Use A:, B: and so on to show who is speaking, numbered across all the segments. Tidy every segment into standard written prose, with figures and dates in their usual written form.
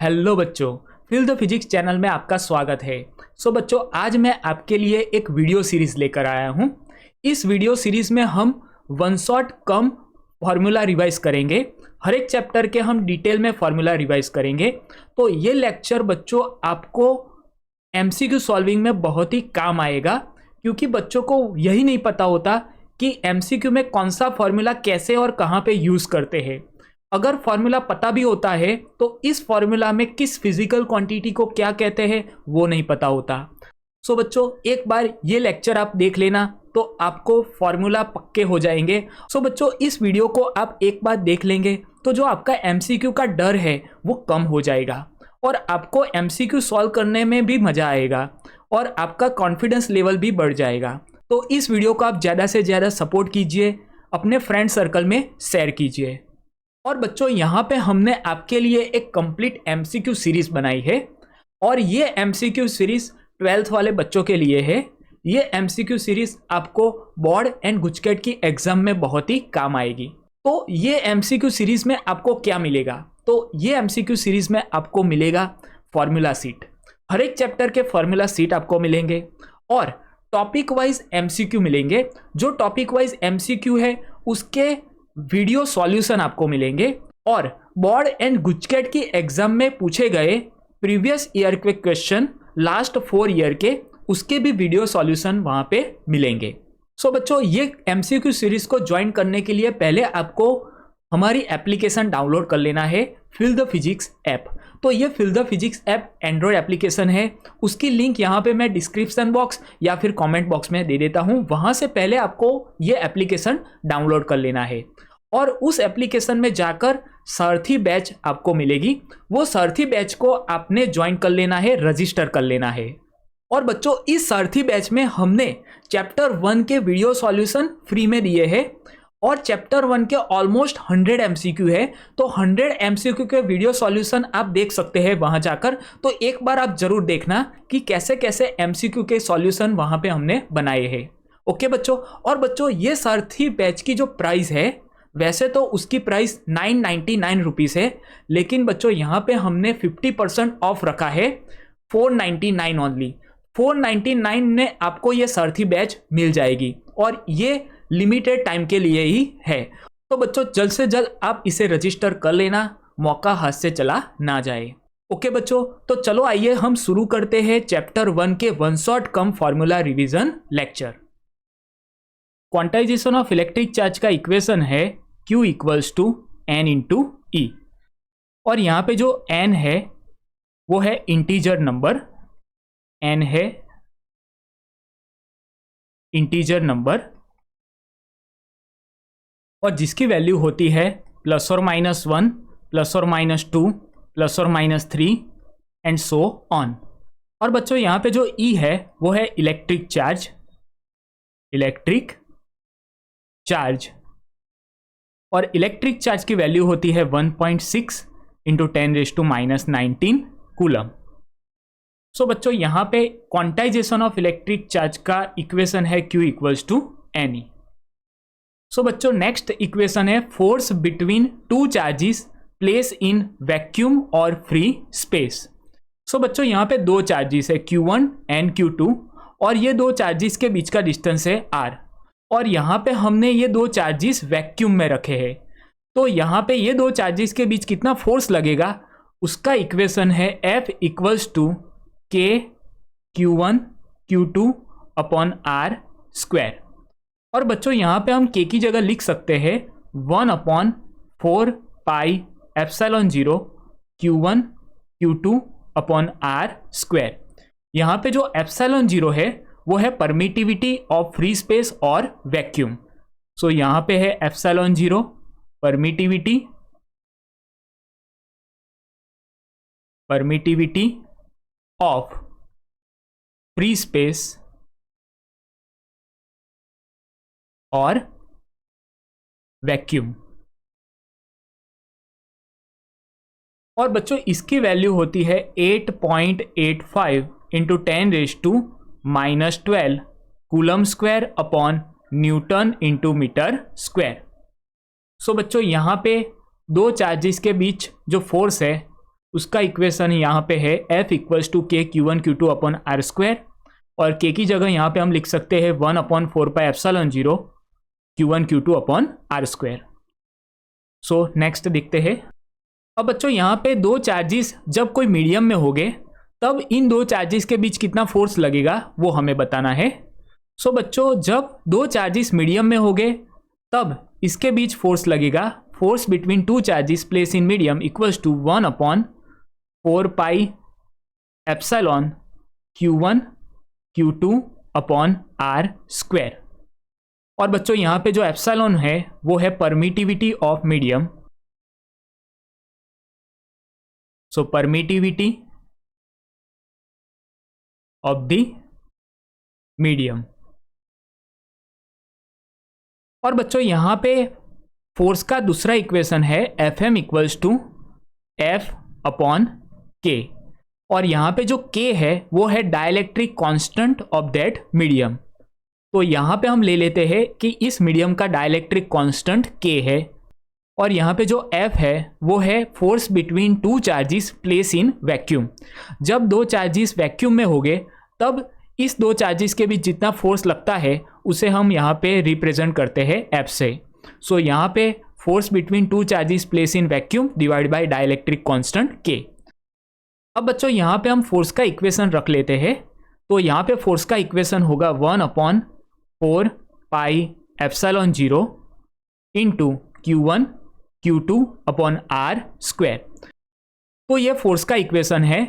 A: Hello बच्चों, feel the physics channel में आपका स्वागत है। बच्चों, आज मैं आपके लिए एक वीडियो सीरीज लेकर आया हूं। इस वीडियो सीरीज में हम one shot cum formula revise करेंगे। हर एक चैप्टर के हम डिटेल में फॉर्मूला रिवाइज करेंगे। तो ये लेक्चर बच्चों आपको एमसीक्यू सॉल्विंग में बहुत ही काम आएगा, क्योंकि बच्चों को यही नहीं पता होता कि एमसीक्यू में कौन सा फॉर्मूला कैसे और कहाँ पे यूज करते हैं। अगर फॉर्मूला पता भी होता है तो इस फॉर्मूला में किस फिजिकल क्वांटिटी को क्या कहते हैं वो नहीं पता होता। बच्चों, एक बार ये लेक्चर आप देख लेना तो आपको फॉर्मूला पक्के हो जाएंगे। बच्चों, इस वीडियो को आप एक बार देख लेंगे तो जो आपका एमसीक्यू का डर है वो कम हो जाएगा और आपको एमसीक्यू सॉल्व करने में भी मजा आएगा और आपका कॉन्फिडेंस लेवल भी बढ़ जाएगा। तो इस वीडियो को आप ज़्यादा से ज़्यादा सपोर्ट कीजिए, अपने फ्रेंड सर्कल में शेयर कीजिए। और बच्चों, यहाँ पे हमने आपके लिए एक कंप्लीट एमसीक्यू सीरीज बनाई है और ये एमसीक्यू सीरीज 12th वाले बच्चों के लिए है। ये एमसीक्यू सीरीज आपको बोर्ड एंड गुजकेट की एग्जाम में बहुत ही काम आएगी। तो ये एमसीक्यू सीरीज में आपको क्या मिलेगा? तो ये एमसीक्यू सीरीज में आपको मिलेगा फॉर्मूला सीट। हर एक चैप्टर के फॉर्मूला सीट आपको मिलेंगे और टॉपिक वाइज एमसीक्यू मिलेंगे। जो टॉपिक वाइज एमसीक्यू है उसके वीडियो सॉल्यूशन आपको मिलेंगे और बोर्ड एंड गुजकेट की एग्जाम में पूछे गए प्रीवियस ईयर के क्वेश्चन लास्ट 4 ईयर के उसके भी वीडियो सॉल्यूशन वहां पे मिलेंगे। बच्चों, ये एमसीक्यू सीरीज को ज्वाइन करने के लिए पहले आपको हमारी एप्लीकेशन डाउनलोड कर लेना है, फील द फिजिक्स ऐप। तो ये feel the physics app Android application है। उसकी लिंक यहाँ पे मैं डिस्क्रिप्शन बॉक्स या फिर कमेंट बॉक्स में दे देता हूँ। वहाँ से पहले आपको ये एप्लीकेशन डाउनलोड कर लेना है और उस एप्लीकेशन में जाकर सारथी बैच आपको मिलेगी। वो सारथी बैच को आपने ज्वाइन कर लेना है, रजिस्टर कर लेना है। और बच्चों, इस सारथी बैच में हमने चैप्टर 1 के वीडियो सॉल्यूशन फ्री में दिए हैं और चैप्टर 1 के ऑलमोस्ट 100 एमसीक्यू है। तो 100 एमसीक्यू के वीडियो सॉल्यूशन आप देख सकते हैं वहां जाकर। तो एक बार आप जरूर देखना कि कैसे कैसे एमसीक्यू के सॉल्यूशन वहां पे हमने बनाए हैं। ओके बच्चों। और बच्चों, ये सारथी बैच की जो प्राइस है, वैसे तो उसकी प्राइस 999 रुपीज़ है, लेकिन बच्चों यहाँ पे हमने 50% ऑफ रखा है, 499 ओनली। 499 में आपको ये सारथी बैच मिल जाएगी और ये लिमिटेड टाइम के लिए ही है। तो बच्चों, जल्द से जल्द आप इसे रजिस्टर कर लेना, मौका हाथ से चला ना जाए। ओके बच्चों, तो चलो आइए हम शुरू करते हैं चैप्टर 1 के one shot cum formula revision lecture. Quantization of electric charge का इक्वेशन है Q equals to N into E। और यहाँ पे जो N है वो है इंटीजर नंबर, N है इंटीजर नंबर और जिसकी वैल्यू होती है +or-1, +or-2, +or-3 and so on. और बच्चों, यहाँ पे जो E है वो है इलेक्ट्रिक चार्ज, इलेक्ट्रिक चार्ज। और इलेक्ट्रिक चार्ज की वैल्यू होती है 1.6 इंटू 10⁻⁻19 कूलम। बच्चों, यहाँ पे क्वांटाइजेशन ऑफ इलेक्ट्रिक चार्ज का इक्वेशन है Q इक्वल्स टू NE। बच्चों, नेक्स्ट इक्वेशन है force between two charges placed in vacuum और फ्री स्पेस। बच्चों, यहाँ पे दो चार्जेस है Q1 एंड Q2 और ये दो चार्जेस के बीच का डिस्टेंस है R और यहाँ पे हमने ये दो चार्जेस वैक्यूम में रखे हैं। तो यहाँ पे ये दो चार्जेस के बीच कितना फोर्स लगेगा उसका इक्वेशन है F equals to K Q1 Q2 upon R square. और बच्चों, यहाँ पे हम K की जगह लिख सकते हैं 1/4 pi epsilon 0 Q1 Q2 upon R square. यहाँ पे जो एप्सिलॉन 0 है वो है परमिटिविटी ऑफ फ्री स्पेस और वैक्यूम। यहाँ पे है epsilon 0 permittivity of free space और वैक्यूम। और बच्चों, इसकी वैल्यू होती है 8.85 into 10⁻⁻12 coulomb square upon newton into metre square. बच्चों, यहाँ पे दो चार्जेस के बीच जो फोर्स है उसका इक्वेशन यहाँ पे है F equals to k q one q two upon r square, और के की जगह यहाँ पे हम लिख सकते हैं 1/4πε0 Q1 Q2 upon r square. So next देखते हैं। अब बच्चों यहाँ पे दो चार्जेस जब कोई मीडियम में होंगे तब इन दो चार्जेस के बीच कितना फोर्स लगेगा वो हमें बताना है। सो बच्चों जब दो चार्जेस मीडियम में होंगे तब इसके बीच फोर्स लगेगा, force between two charges placed in medium equals to 1/4πε Q1 Q2 upon r square. और बच्चों यहाँ पे जो एप्सिलॉन है वो है permittivity of medium. So permittivity of the medium. और बच्चों यहाँ पे फोर्स का दूसरा इक्वेशन है Fm equals to F upon k, और यहाँ पे जो K है वो है dielectric constant of that medium. तो यहाँ पे हम ले लेते हैं कि इस मीडियम का डाइलेक्ट्रिक कांस्टेंट K है, और यहाँ पे जो F है वो है force between two charges placed in vacuum. जब दो चार्जेस वैक्यूम में होंगे तब इस दो चार्जेस के बीच जितना फोर्स लगता है उसे हम यहाँ पे रिप्रेजेंट करते हैं F से। सो यहाँ पे force between two charges placed in vacuum divide by dielectric constant K। अब बच्चों यहाँ पे हम फोर्स का इक्वेशन रख लेते हैं। तो यहाँ पे फोर्स का इक्वेशन होगा 1/4πε0 into Q1 Q2 upon r square. तो ये फोर्स का इक्वेशन है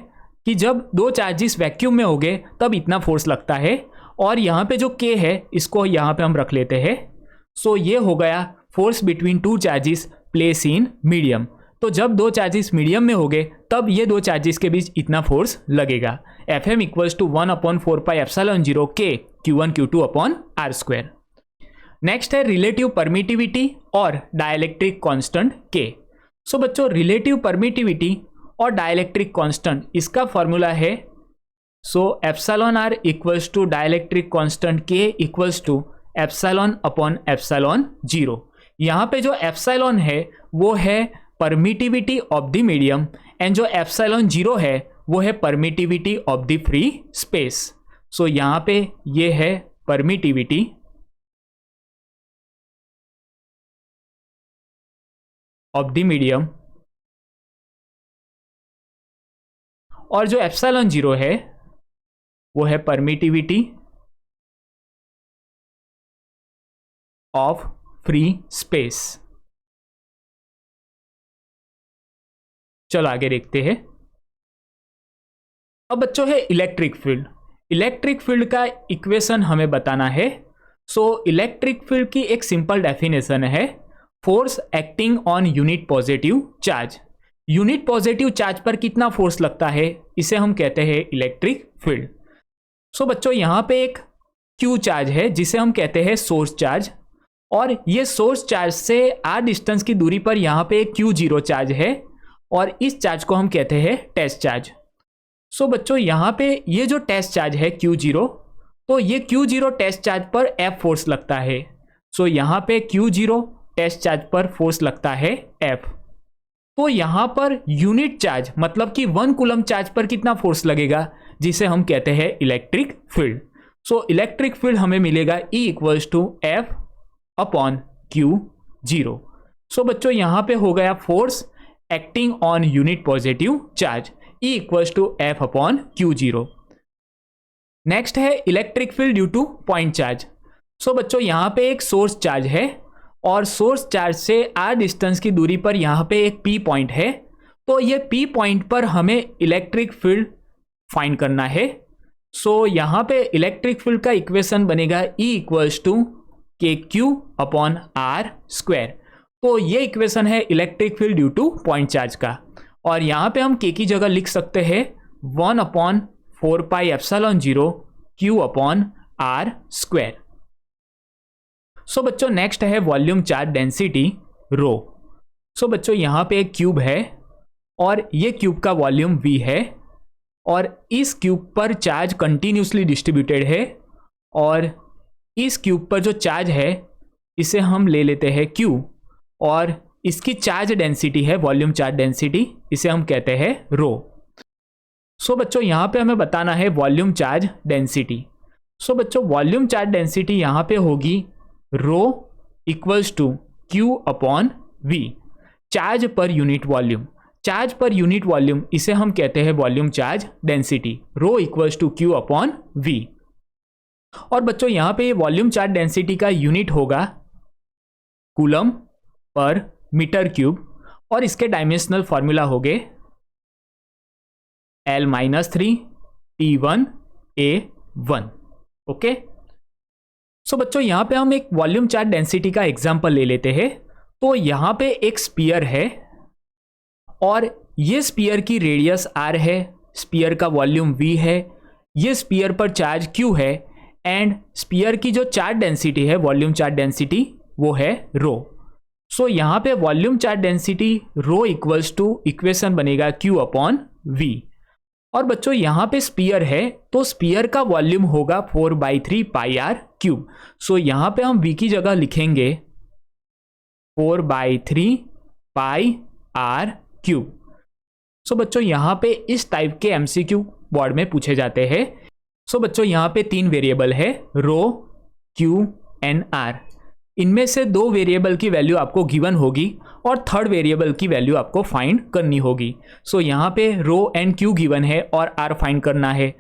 A: कि जब दो चार्जेस वैक्यूम में होंगे तब इतना फोर्स लगता है, और यहाँ पे जो K है इसको यहाँ पे हम रख लेते हैं। सो ये हो गया force between two charges placed in medium. तो जब दो चार्जेस मीडियम में होंगे तब ये दो चार्जेस के बीच इतना फोर्स लगेगा। Fm equals to 1/4πε0 K Q1 Q2 upon r square. Next है रिलेटिव परमिटिविटी और डाइलेक्ट्रिक कांस्टेंट K। सो बच्चों रिलेटिव परमिटिविटी और डाइलेक्ट्रिक कांस्टेंट इसका फॉर्मूला है epsilon r equals to dielectric constant K equals to epsilon upon epsilon 0। यहाँ पे जो epsilon है वो है permittivity of the medium, and जो एप्सिलॉन 0 है वो है permittivity of the free space. So यहाँ पे ये है परमिटिविटी ऑफ द मीडियम, और जो एप्सिलॉन 0 है वो है परमिटिविटी ऑफ फ्री स्पेस। चलो आगे देखते हैं। अब बच्चों है इलेक्ट्रिक फील्ड। इलेक्ट्रिक फील्ड का इक्वेशन हमें बताना है। इलेक्ट्रिक फील्ड की एक सिंपल डेफिनेशन है force acting on unit positive charge. Unit positive charge पर कितना फोर्स लगता है इसे हम कहते हैं इलेक्ट्रिक फील्ड। बच्चों यहाँ पे एक Q चार्ज है जिसे हम कहते हैं सोर्स चार्ज, और ये सोर्स चार्ज से r डिस्टेंस की दूरी पर यहाँ पे एक Q0 चार्ज है, और इस चार्ज को हम कहते हैं टेस्ट चार्ज। बच्चों यहाँ पे ये जो टेस्ट चार्ज है Q0, तो ये Q0 टेस्ट चार्ज पर F फोर्स लगता है। यहाँ पे Q0 टेस्ट चार्ज पर फोर्स लगता है F। तो यहाँ पर यूनिट चार्ज मतलब कि 1 कूलम चार्ज पर कितना फोर्स लगेगा जिसे हम कहते हैं इलेक्ट्रिक फील्ड। इलेक्ट्रिक फील्ड हमें मिलेगा E equals to F upon Q0। बच्चों यहाँ पे हो गया force acting on unit positive charge E equals to F upon Q0। Next है electric field due to point charge. बच्चों यहाँ पे एक सोर्स चार्ज है, और सोर्स चार्ज से r डिस्टेंस की दूरी पर यहाँ पे एक P पॉइंट है। तो ये P पॉइंट पर हमें इलेक्ट्रिक फील्ड फाइंड करना है। यहाँ पे इलेक्ट्रिक फील्ड का इक्वेशन बनेगा E equals to KQ upon r square. तो ये इक्वेशन है electric field due to point charge का, और यहाँ पे हम K की जगह लिख सकते हैं 1/4πε0 Q अपॉन आर स्क्वायर। बच्चों नेक्स्ट है वॉल्यूम चार्ज डेंसिटी रो। बच्चों यहाँ पे एक क्यूब है, और ये क्यूब का वॉल्यूम V है, और इस क्यूब पर चार्ज कंटिन्यूसली डिस्ट्रीब्यूटेड है, और इस क्यूब पर जो चार्ज है इसे हम ले लेते हैं Q, और इसकी चार्ज डेंसिटी है, वॉल्यूम चार्ज डेंसिटी, इसे हम कहते हैं रो। सो बच्चों यहाँ पे हमें बताना है वॉल्यूम चार्ज डेंसिटी। सो बच्चों वॉल्यूम चार्ज डेंसिटी यहाँ पे होगी rho equals to q upon v, charge per unit volume. Charge per unit volume इसे हम कहते हैं volume charge density, rho equals to q upon v. और बच्चों यहाँ पे वॉल्यूम चार्ज डेंसिटी का यूनिट होगा कूलम पर मीटर क्यूब, और इसके डायमेंशनल फॉर्मूला हो गए L-3 T1 A1। ओके, सो बच्चों यहाँ पे हम एक वॉल्यूम चार्ज डेंसिटी का एग्जांपल ले लेते हैं। तो यहाँ पे एक स्पीयर है और ये स्पीयर की रेडियस R है, स्पीयर का वॉल्यूम V है, ये स्पीयर पर चार्ज Q है, एंड स्पीयर की जो चार्ज डेंसिटी है, वॉल्यूम चार्ज डेंसिटी, वो है रो। सो यहाँ पे volume charge density rho equals to equation बनेगा Q अपॉन V। और बच्चों यहाँ पे स्पीयर है तो स्पीयर का वॉल्यूम होगा 4/3 पाई आर क्यूब। सो यहाँ पे हम V की जगह लिखेंगे 4/3 पाई आर क्यूब। सो बच्चों यहाँ पे इस टाइप के MCQ बोर्ड में पूछे जाते हैं। सो बच्चों यहाँ पे 3 वेरिएबल है, रो, क्यू एंड आर। इनमें से 2 वेरिएबल की वैल्यू आपको गिवन होगी और थर्ड वेरिएबल की वैल्यू आपको फाइंड करनी होगी। सो यहाँ पे रो एंड क्यू गिवन है और आर फाइंड करना है,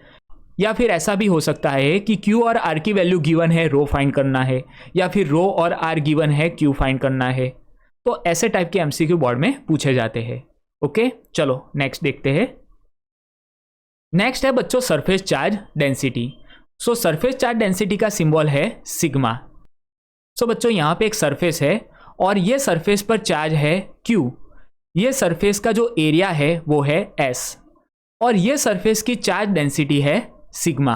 A: या फिर ऐसा भी हो सकता है कि क्यू और आर की वैल्यू गिवन है, रो फाइंड करना है, या फिर रो और आर गिवन है, क्यू फाइंड करना है। तो ऐसे टाइप के MCQ बोर्ड में पूछे जाते हैं। ओके, चलो नेक्स्ट देखते हैं। नेक्स्ट है बच्चों सरफेस चार्ज डेंसिटी। सो सरफेस चार्ज डेंसिटी का सिंबल है सिग्मा। सो बच्चों यहाँ पे एक सरफेस है और ये सरफेस पर चार्ज है Q। ये सरफेस का जो एरिया है वो है S, और ये सरफेस की चार्ज डेंसिटी है सिग्मा।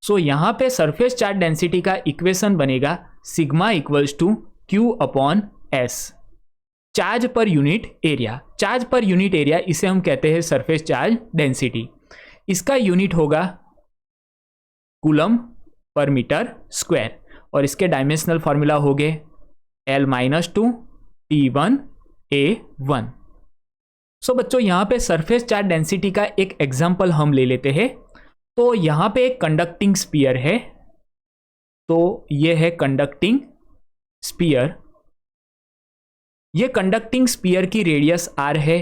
A: सो यहाँ पे सरफेस चार्ज डेंसिटी का इक्वेशन बनेगा sigma equals to Q upon S, charge per unit area. Charge per unit area इसे हम कहते हैं सरफेस चार्ज डेंसिटी। इसका यूनिट होगा कूलम पर मीटर स्क्वायर, और इसके डायमेंशनल फॉर्मूला हो गए L-2 T1 A1। सो बच्चों यहाँ पे सरफेस चार्ज डेंसिटी का एक एग्जांपल हम ले लेते हैं। तो यहाँ पे एक कंडक्टिंग स्पीयर है, तो ये है कंडक्टिंग स्पीयर। ये कंडक्टिंग स्पीयर की रेडियस R है,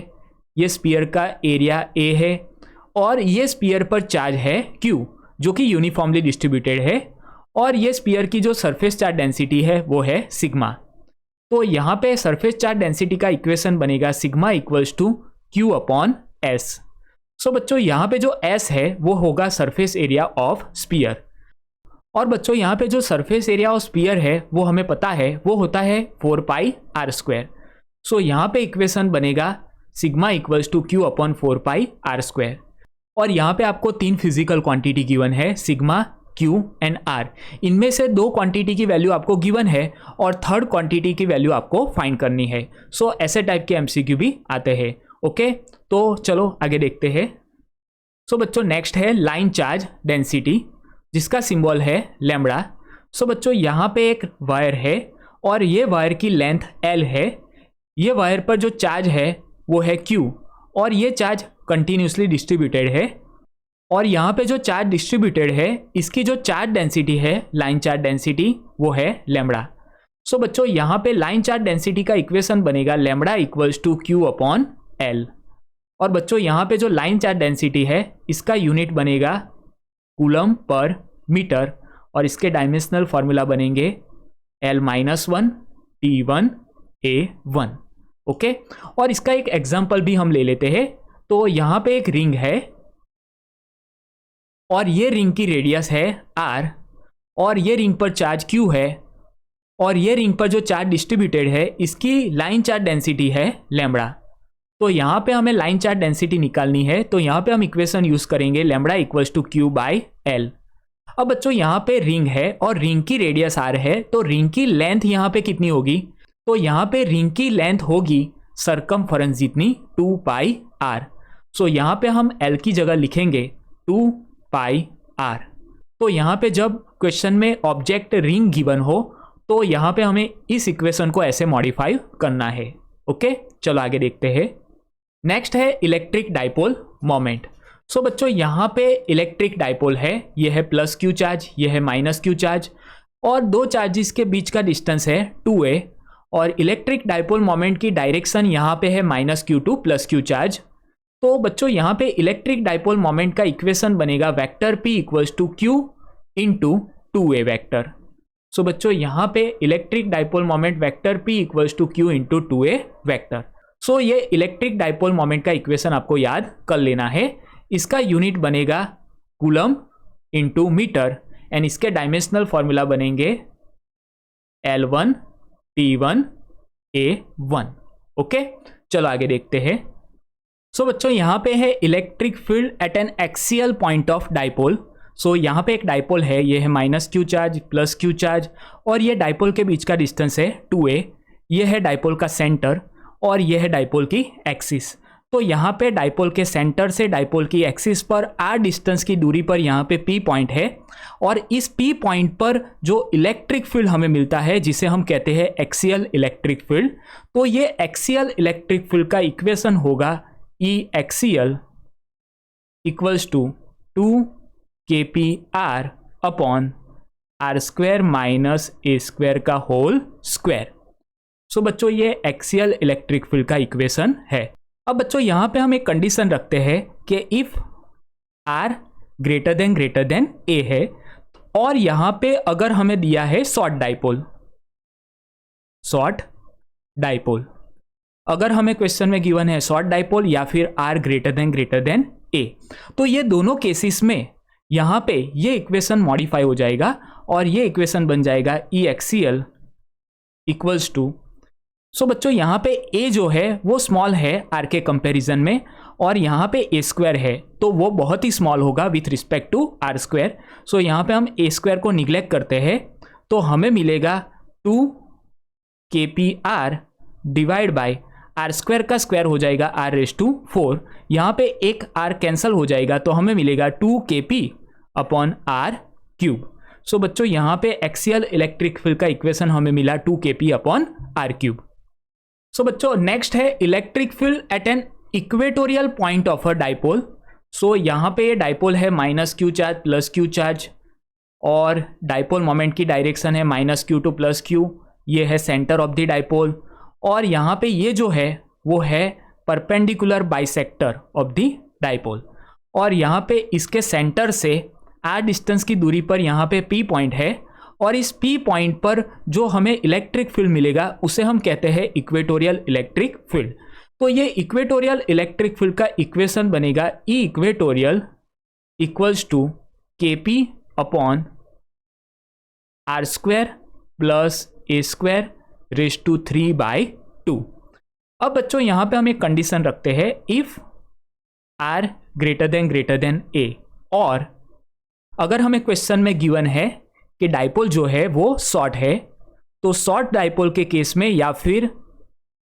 A: ये स्पीयर का एरिया A है, और ये स्पीयर पर चार्ज है Q जो कि यूनिफॉर्मली डिस्ट्रीब्यूटेड है, और ये स्पीयर की जो सरफेस चार्ज डेंसिटी है वो है सिग्मा। तो यहाँ पे सरफेस चार्ज डेंसिटी का इक्वेशन बनेगा sigma equals to Q upon S। So बच्चों यहाँ पे जो S है वो होगा सरफेस एरिया ऑफ स्पीयर, और बच्चों यहाँ पे जो सरफेस एरिया ऑफ स्पीयर है वो हमें पता है वो होता है 4πr²। सो यहाँ पे इक्वेशन बनेगा sigma equals to Q upon 4πr²। और यहाँ पे आपको 3 फिजिकल क्वांटिटी गिवन है, सिग्मा, Q एंड R। इनमें से 2 क्वांटिटी की वैल्यू आपको गिवन है और थर्ड क्वांटिटी की वैल्यू आपको फाइंड करनी है। सो ऐसे टाइप के MCQ भी आते हैं। ओके, तो चलो आगे देखते हैं। सो बच्चों नेक्स्ट है लाइन चार्ज डेंसिटी, जिसका सिंबल है लैम्बडा। सो बच्चों यहाँ पे एक वायर है और ये वायर की लेंथ L है। ये वायर पर जो चार्ज है वो है Q, और ये चार्ज कंटिन्यूसली डिस्ट्रीब्यूटेड है, और यहाँ पे जो चार्ज डिस्ट्रीब्यूटेड है इसकी जो चार्ज डेंसिटी है, लाइन चार्ज डेंसिटी, वो है लैम्बडा। सो बच्चों यहाँ पे लाइन चार्ज डेंसिटी का इक्वेशन बनेगा lambda equals to Q upon L। और बच्चों यहाँ पे जो लाइन चार्ज डेंसिटी है इसका यूनिट बनेगा कूलम पर मीटर, और इसके डायमेंशनल फॉर्मूला बनेंगे L-1 T1 A1। ओके, और इसका एक एग्जांपल भी हम ले लेते हैं। तो यहाँ पे एक रिंग है और ये रिंग की रेडियस है R, और ये रिंग पर चार्ज Q है, और ये रिंग पर जो चार्ज डिस्ट्रीब्यूटेड है इसकी लाइन चार्ज डेंसिटी है लैम्बडा। तो यहाँ पे हमें लाइन चार्ज डेंसिटी निकालनी है, तो यहाँ पे हम इक्वेशन यूज करेंगे लैम्बडा इक्वल्स टू Q/L। अब बच्चों यहाँ पे रिंग है और रिंग की रेडियस R है, तो रिंग की लेंथ यहाँ पे कितनी होगी? तो यहाँ पे रिंग की लेंथ होगी सरकमफरेंस जितनी 2πr। सो यहाँ पे हम L की जगह लिखेंगे 2πr। तो यहाँ पे जब क्वेश्चन में ऑब्जेक्ट रिंग गिवन हो तो यहाँ पे हमें इस इक्वेशन को ऐसे मॉडिफाई करना है। ओके, चलो आगे देखते हैं। नेक्स्ट है इलेक्ट्रिक डाइपोल मोमेंट। सो बच्चों यहाँ पे इलेक्ट्रिक डाइपोल है, ये है प्लस क्यू चार्ज, ये है माइनस क्यू चार्ज, और दो चार्जेस के बीच का डिस्टेंस है 2a, और इलेक्ट्रिक डाइपोल मोमेंट की डायरेक्शन यहाँ पे है minus q to plus q charge. तो बच्चों यहाँ पे इलेक्ट्रिक डाइपोल मोमेंट का इक्वेशन बनेगा vector p equals to q into 2a vector. सो बच्चों यहाँ पे electric dipole moment vector p equals to q into 2a vector. So ये इलेक्ट्रिक डाइपोल मोमेंट का इक्वेशन आपको याद कर लेना है। इसका यूनिट बनेगा कूलम इंटू मीटर, एंड इसके डायमेंशनल फॉर्मूला बनेंगे L1 T1 A1। ओके, चलो आगे देखते हैं। सो बच्चों यहाँ पे है electric field at an axial point of dipole. So यहाँ पे एक डाइपोल है, ये है minus q charge plus q charge, और ये डाइपोल के बीच का डिस्टेंस है 2a। ये है डाइपोल का सेंटर और ये है डाइपोल की एक्सिस। तो यहाँ पे डाइपोल के सेंटर से डाइपोल की एक्सिस पर r डिस्टेंस की दूरी पर यहाँ पे p पॉइंट है, और इस p पॉइंट पर जो इलेक्ट्रिक फील्ड हमें मिलता है जिसे हम कहते हैं एक्सियल इलेक्ट्रिक फील्ड। तो ये एक्सियल इलेक्ट्रिक फील्ड का इक्वेशन होगा E axial equals to 2kpr upon r square minus a square का होल स्क्वायर। सो बच्चों ये एक्सियल इलेक्ट्रिक फील्ड का इक्वेशन है। अब बच्चों यहाँ पे हम एक कंडीशन रखते हैं कि if r greater than a है, और यहाँ पे अगर हमें दिया है शॉर्ट डाइपोल, अगर हमें क्वेश्चन में गिवन है शॉर्ट डाइपोल या फिर r ग्रेटर देन a, तो ये दोनों केसेस में यहाँ पे ये इक्वेशन मॉडिफाई हो जाएगा और ये इक्वेशन बन जाएगा E एक्सियल इक्वल्स टू। सो बच्चों यहाँ पे a जो है वो स्मॉल है r के कंपैरिजन में, और यहाँ पे a स्क्वायर है तो वो बहुत ही स्मॉल होगा with respect to r square. So यहाँ पे हम a स्क्वायर को निग्लेक्ट करते हैं तो हमें मिलेगा 2kpr divide by r square का स्क्वायर हो जाएगा r रेज टू 4। यहाँ पे एक r कैंसिल हो जाएगा तो हमें मिलेगा 2kp upon r cube. So बच्चों यहाँ पे एक्सियल इलेक्ट्रिक फील्ड का इक्वेशन हमें मिला 2kp upon r cube. So बच्चों नेक्स्ट है electric field at an equatorial point of a dipole. So यहाँ पे ये डाइपोल है minus q charge plus q charge, और डाइपोल मोमेंट की डायरेक्शन है minus q to plus q. ये है सेंटर ऑफ द डाइपोल, और यहाँ पे ये जो है वो है perpendicular bisector of the dipole, और यहाँ पे इसके सेंटर से r डिस्टेंस की दूरी पर यहाँ पे p पॉइंट है, और इस p पॉइंट पर जो हमें इलेक्ट्रिक फील्ड मिलेगा उसे हम कहते हैं इक्वेटोरियल इलेक्ट्रिक फील्ड। तो ये इक्वेटोरियल इलेक्ट्रिक फील्ड का इक्वेशन बनेगा E equatorial equals to kp upon r square plus a square raise to 3/2। अब बच्चों यहाँ पे हम एक कंडीशन रखते हैं, if r greater than a, और अगर हमें क्वेश्चन में गिवन है कि डाइपोल जो है वो शॉर्ट है, तो शॉर्ट डाइपोल के केस में या फिर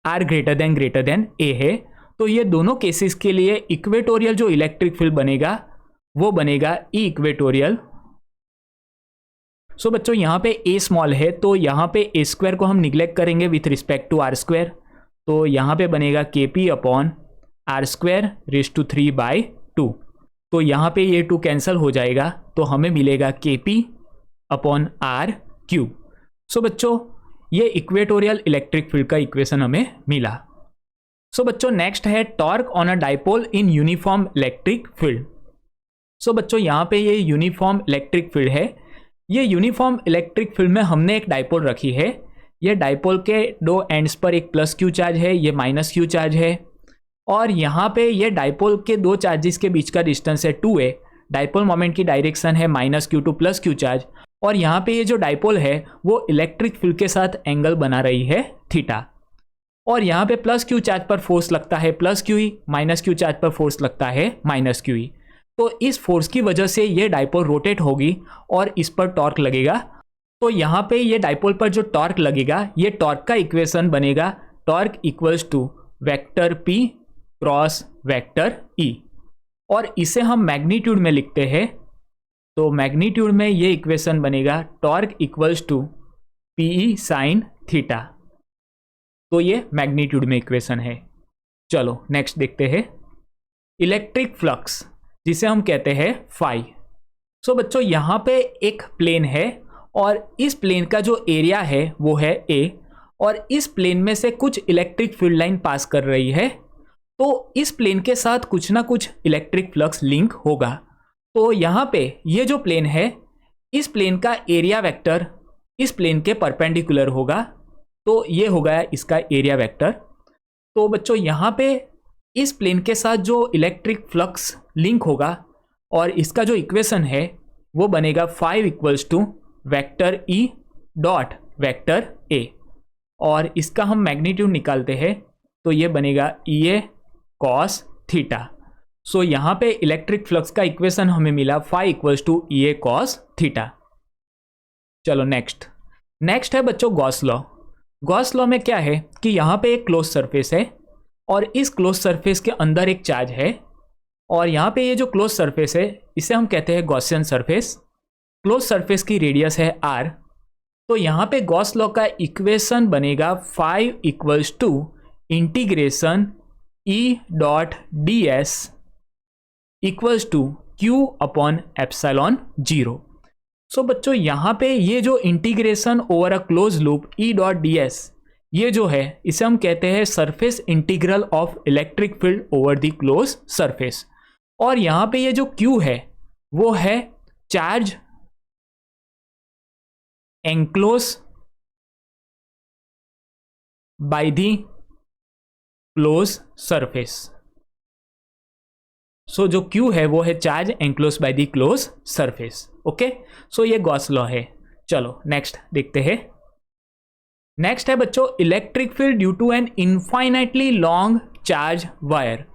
A: r ग्रेटर देन a है, तो ये दोनों केसेस के लिए इक्वेटोरियल जो इलेक्ट्रिक फील्ड बनेगा वो बनेगा E इक्वेटोरियल। सो बच्चों यहाँ पे a स्मॉल है तो यहाँ पे a स्क्वायर को हम निग्लेक्ट करेंगे with respect to r square, तो यहाँ पे बनेगा kp upon r square raise to 3/2। तो यहाँ पे ये 2 कैंसिल हो जाएगा तो हमें मिलेगा kp upon r cube. So बच्चों ये इक्वेटोरियल इलेक्ट्रिक फील्ड का इक्वेशन हमें मिला। सो बच्चों नेक्स्ट है torque on a dipole in uniform electric field. So बच्चों यहाँ पे ये यूनिफॉर्म इलेक्ट्रिक फील्ड है। ये यूनिफॉर्म इलेक्ट्रिक फील्ड में हमने एक डाइपोल रखी है। ये डाइपोल के दो एंड्स पर एक प्लस क्यू चार्ज है, ये माइनस क्यू चार्ज है, और यहाँ पे ये डाइपोल के दो चार्जेस के बीच का डिस्टेंस है 2a। डाइपोल मोमेंट की डायरेक्शन है minus q to plus q charge, और यहाँ पे ये जो डाइपोल है वो इलेक्ट्रिक फील्ड के साथ एंगल बना रही है थीटा, और यहाँ पे प्लस क्यू चार्ज पर फोर्स लगता है plus Q E, minus q charge पर फोर्स लगता है माइनस क्यू ई। तो इस फोर्स की वजह से ये डाइपोल रोटेट होगी और इस पर टॉर्क लगेगा। तो यहाँ पे ये डाइपोल पर जो टॉर्क लगेगा, ये टॉर्क का इक्वेशन बनेगा torque equals to vector p cross vector e, और इसे हम मैग्नीट्यूड में लिखते हैं। तो मैग्नीट्यूड में ये इक्वेशन बनेगा torque equals to PE sine theta. तो ये मैग्नीट्यूड में इक्वेशन है। चलो नेक्स्ट देखते हैं, इलेक्ट्रिक फ्लक्स जिसे हम कहते हैं फाई। सो बच्चों यहाँ पे एक प्लेन है और इस प्लेन का जो एरिया है वो है ए, और इस प्लेन में से कुछ इलेक्ट्रिक फील्ड लाइन पास कर रही है, तो इस प्लेन के साथ कुछ ना कुछ इलेक्ट्रिक फ्लक्स लिंक होगा। तो यहाँ पे ये जो प्लेन है, इस प्लेन का एरिया वेक्टर इस प्लेन के परपेंडिकुलर होगा, तो ये होगा इसका एरिया वेक्टर। तो बच्चों यहाँ पे इस प्लेन के साथ जो इलेक्ट्रिक फ्लक्स लिंक होगा और इसका जो इक्वेशन है वो बनेगा 5 equals to vector E dot vector A, और इसका हम मैग्नीट्यूड निकालते हैं तो ये बनेगा ई ए कॉस थीटा। सो यहाँ पे इलेक्ट्रिक फ्लक्स का इक्वेशन हमें मिला 5 equals to E A cos theta. चलो नेक्स्ट है बच्चों गॉस लॉ। गॉस लॉ में क्या है कि यहाँ पे एक क्लोज सरफेस है और इस क्लोज सरफेस के अंदर एक चार्ज है, और यहाँ पे ये जो क्लोज सरफेस है इसे हम कहते हैं गॉसियन सरफेस। क्लोज सरफेस की रेडियस है r, तो यहाँ पे गॉस लॉ का इक्वेशन बनेगा 5 equals to integration E dot d s equals to q upon epsilon 0। So बच्चों यहाँ पे ये जो integration over a close loop E dot d s, ये जो है इसे हम कहते हैं surface integral of electric field over the close surface. और यहाँ पे ये जो क्यू है वो है charge enclose by the close surface. So जो क्यू है वो है charge enclose by the close surface. Okay, so ये गॉस लॉ है। चलो नेक्स्ट देखते हैं। नेक्स्ट है बच्चों electric field due to an infinitely long charge wire.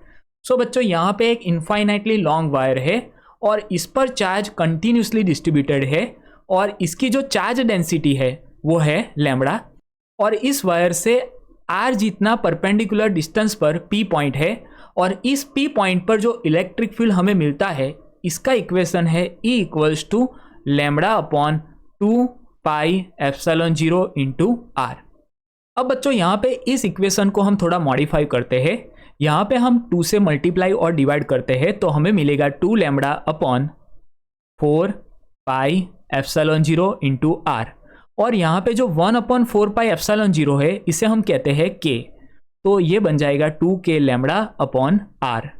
A: So बच्चों यहाँ पे एक इनफाइनाइटली लॉन्ग वायर है और इस पर चार्ज कंटिन्यूसली डिस्ट्रीब्यूटेड है, और इसकी जो चार्ज डेंसिटी है वो है लैम्बडा, और इस वायर से आर जितना परपेंडिकुलर डिस्टेंस पर पी पॉइंट है, और इस पी पॉइंट पर जो इलेक्ट्रिक फील्ड हमें मिलता है इसका इक्वेशन है E equals to lambda upon 2 pi epsilon 0 into R. अब बच्चों यहाँ पे इस इक्वेशन को हम थोड़ा मॉडिफाई करते हैं। यहाँ पे हम 2 से मल्टीप्लाई और डिवाइड करते हैं तो हमें मिलेगा 2 lambda upon 4 pi epsilon 0 into R, और यहाँ पे जो 1 अपॉन 4 पाई एप्सिलॉन 0 है इसे हम कहते हैं k, तो ये बन जाएगा 2k लैम्बडा अपॉन आर।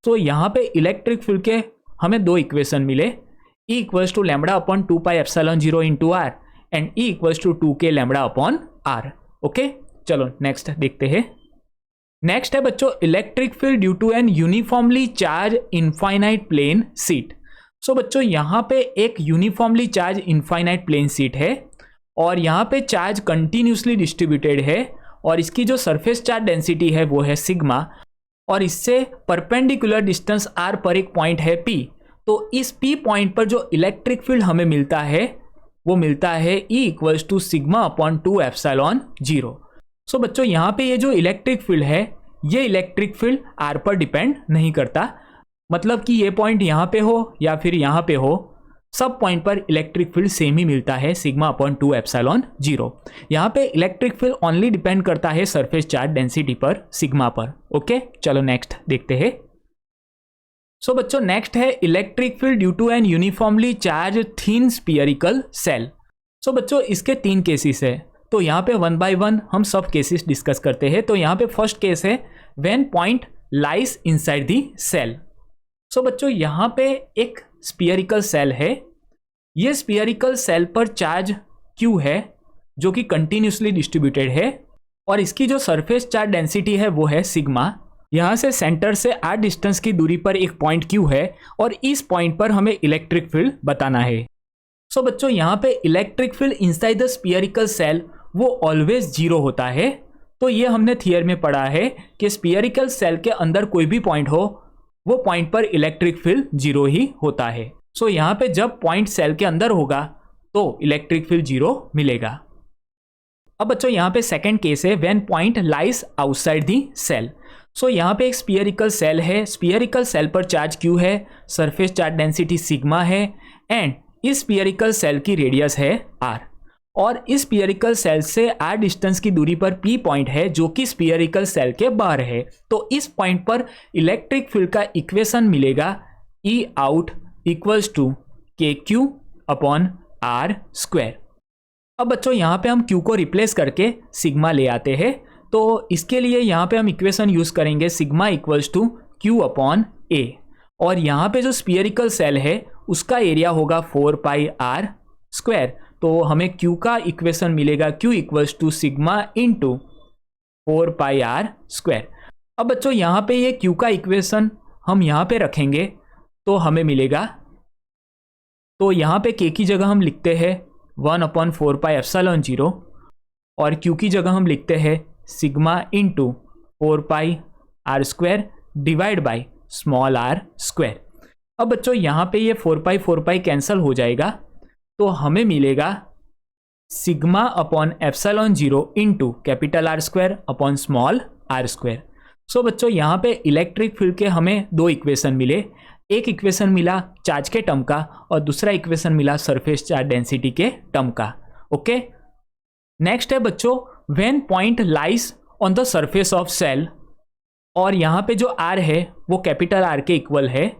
A: तो यहाँ पे इलेक्ट्रिक फील्ड के हमें 2 इक्वेशन मिले, E equals to lambda upon 2 pi epsilon 0 into r and E equals to 2k lambda upon r. Okay, चलो नेक्स्ट देखते हैं। नेक्स्ट है बच्चों electric field due to an uniformly charge infinite plane sheet. So बच्चों यहाँ पे एक uniformly charge infinite plane sheet है और यहाँ पे चार्ज कंटिन्यूसली डिस्ट्रीब्यूटेड है, और इसकी जो सरफेस चार्ज डेंसिटी है वो है सिग्मा, और इससे परपेंडिकुलर डिस्टेंस r पर एक पॉइंट है p। तो इस p पॉइंट पर जो इलेक्ट्रिक फील्ड हमें मिलता है वो मिलता है E equals to sigma upon 2 epsilon 0। So बच्चों यहाँ पे ये जो इलेक्ट्रिक फील्ड है ये इलेक्ट्रिक फील्ड r पर डिपेंड नहीं करता, मतलब कि ये पॉइंट यहाँ पे हो या फिर यहाँ पे हो, सब पॉइंट पर इलेक्ट्रिक फील्ड सेम ही मिलता है सिग्मा अपॉन 2 एप्सिलॉन 0। यहाँ पे इलेक्ट्रिक फील्ड ओनली डिपेंड करता है सरफेस चार्ज डेंसिटी पर, सिग्मा पर। ओके, चलो नेक्स्ट देखते हैं। सो बच्चों नेक्स्ट है electric field due to an uniformly charge thin spherical shell. So बच्चों इसके 3 केसेस है, तो यहाँ पे 1 बाय 1 हम सब केसेस डिस्कस करते हैं। तो यहाँ पे फर्स्ट केस है when point lies inside the shell. So बच्चों यहाँ पे एक स्फीयरिकल सेल है, ये स्फीयरिकल सेल पर चार्ज Q है जो कि कंटिन्यूसली डिस्ट्रीब्यूटेड है, और इसकी जो सरफेस चार्ज डेंसिटी है वो है सिग्मा। यहाँ से सेंटर से r डिस्टेंस की दूरी पर एक पॉइंट Q है और इस पॉइंट पर हमें इलेक्ट्रिक फील्ड बताना है। सो बच्चों यहाँ पे electric field inside the spherical shell वो ऑलवेज 0 होता है। तो ये हमने थियर में पढ़ा है कि स्फीयरिकल सेल के अंदर कोई भी पॉइंट हो वो पॉइंट पर इलेक्ट्रिक फील्ड 0 ही होता है। सो यहाँ पे जब पॉइंट सेल के अंदर होगा तो इलेक्ट्रिक फील्ड 0 मिलेगा। अब बच्चों यहाँ पे सेकंड केस है when point lies outside the shell. So यहाँ पे एक स्फीयरिकल सेल है, स्फीयरिकल सेल पर चार्ज Q है, सरफेस चार्ज डेंसिटी सिग्मा है, एंड इस स्फीयरिकल सेल की रेडियस है r, और इस स्फीयरिकल सेल से r डिस्टेंस की दूरी पर p पॉइंट है जो कि स्फीयरिकल सेल के बाहर है। तो इस पॉइंट पर इलेक्ट्रिक फील्ड का इक्वेशन मिलेगा E out equals to KQ upon R square. अब बच्चों यहाँ पे हम Q को रिप्लेस करके सिग्मा ले आते हैं। तो इसके लिए यहाँ पे हम इक्वेशन यूज करेंगे सिग्मा equals to Q upon A, और यहाँ पे जो स्फीयरिकल सेल है उसका एरिया होगा 4 पाई R स्क्वायर। तो हमें Q का इक्वेशन मिलेगा Q equals to sigma into 4 pi R square. अब बच्चों यहाँ पे ये Q का इक्वेशन हम यहाँ पे रखेंगे तो हमें मिलेगा, तो यहाँ पे K की जगह हम लिखते हैं 1/4 पाई एप्सिलॉन 0 और Q की जगह हम लिखते हैं sigma into 4 pi R square divide by small r square. अब बच्चों यहाँ पे ये 4 पाई कैंसिल हो जाएगा, तो हमें मिलेगा sigma upon epsilon 0 into capital R square upon small r square. So बच्चों यहाँ पे इलेक्ट्रिक फील्ड के हमें दो इक्वेशन मिले, एक इक्वेशन मिला चार्ज के टर्म का और दूसरा इक्वेशन मिला सरफेस चार्ज डेंसिटी के टर्म का। ओके, नेक्स्ट है बच्चों when point lies on the surface of shell, और यहाँ पे जो R है वो कैपिटल R के इक्वल है।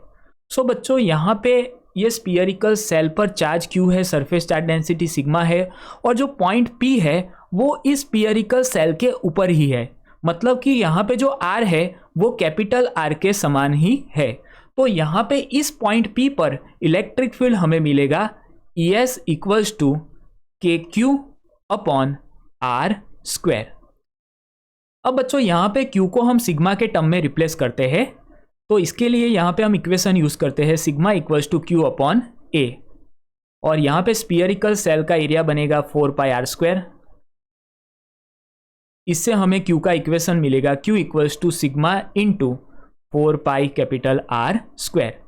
A: सो बच्चों यहाँ पे ये स्फीयरिकल सेल पर चार्ज Q है, सरफेस चार्ज डेंसिटी सिग्मा है, और जो पॉइंट P है वो इस स्फीयरिकल सेल के ऊपर ही है, मतलब कि यहाँ पे जो R है वो कैपिटल R के समान ही है। तो यहाँ पे इस पॉइंट P पर इलेक्ट्रिक फील्ड हमें मिलेगा ES equals to KQ upon R square. अब बच्चों यहाँ पे Q को हम सिग्मा के टर्म में रिप्लेस करते हैं, तो इसके लिए यहाँ पे हम इक्वेशन यूज करते हैं sigma equals to Q upon A, और यहाँ पे स्फीयरिकल सेल का एरिया बनेगा 4 पाई R स्क्वायर। इससे हमें Q का इक्वेशन मिलेगा Q equals to sigma into 4 pi capital R square.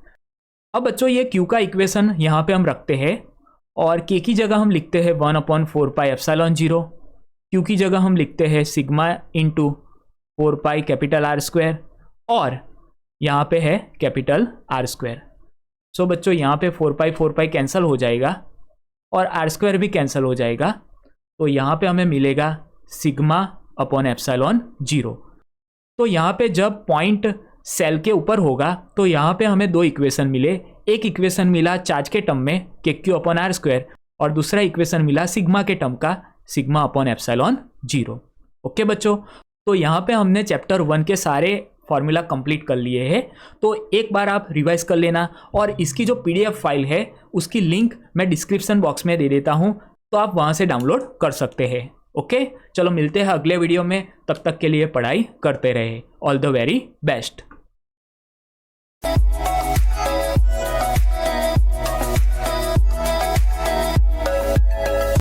A: अब बच्चों ये Q का इक्वेशन यहाँ पे हम रखते हैं और K की जगह हम लिखते हैं 1/4 पाई एप्सिलॉन 0, Q की जगह हम लिखते हैं sigma into 4 pi capital R square, और यहाँ पे है कैपिटल R स्क्वायर। सो बच्चों यहाँ पे 4 पाई कैंसिल हो जाएगा और R स्क्वायर भी कैंसिल हो जाएगा, तो यहाँ पे हमें मिलेगा सिग्मा अपॉन एप्सिलॉन 0। तो यहाँ पे जब पॉइंट सेल के ऊपर होगा तो यहाँ पे हमें दो इक्वेशन मिले, एक इक्वेशन मिला चार्ज के टर्म में KQ अपॉन R स्क्वायर, और दूसरा इक्वेशन मिला सिग्मा के टर्म का सिग्मा अपॉन एप्सिलॉन 0। ओके बच्चों, तो यहाँ पे हमने चैप्टर 1 के सारे फॉर्मूला कंप्लीट कर लिए हैं, तो एक बार आप रिवाइज कर लेना, और इसकी जो PDF फाइल है उसकी लिंक मैं डिस्क्रिप्शन बॉक्स में दे देता हूँ, तो आप वहाँ से डाउनलोड कर सकते हैं। ओके, चलो मिलते हैं अगले वीडियो में, तब तक के लिए पढ़ाई करते रहे। All the very best.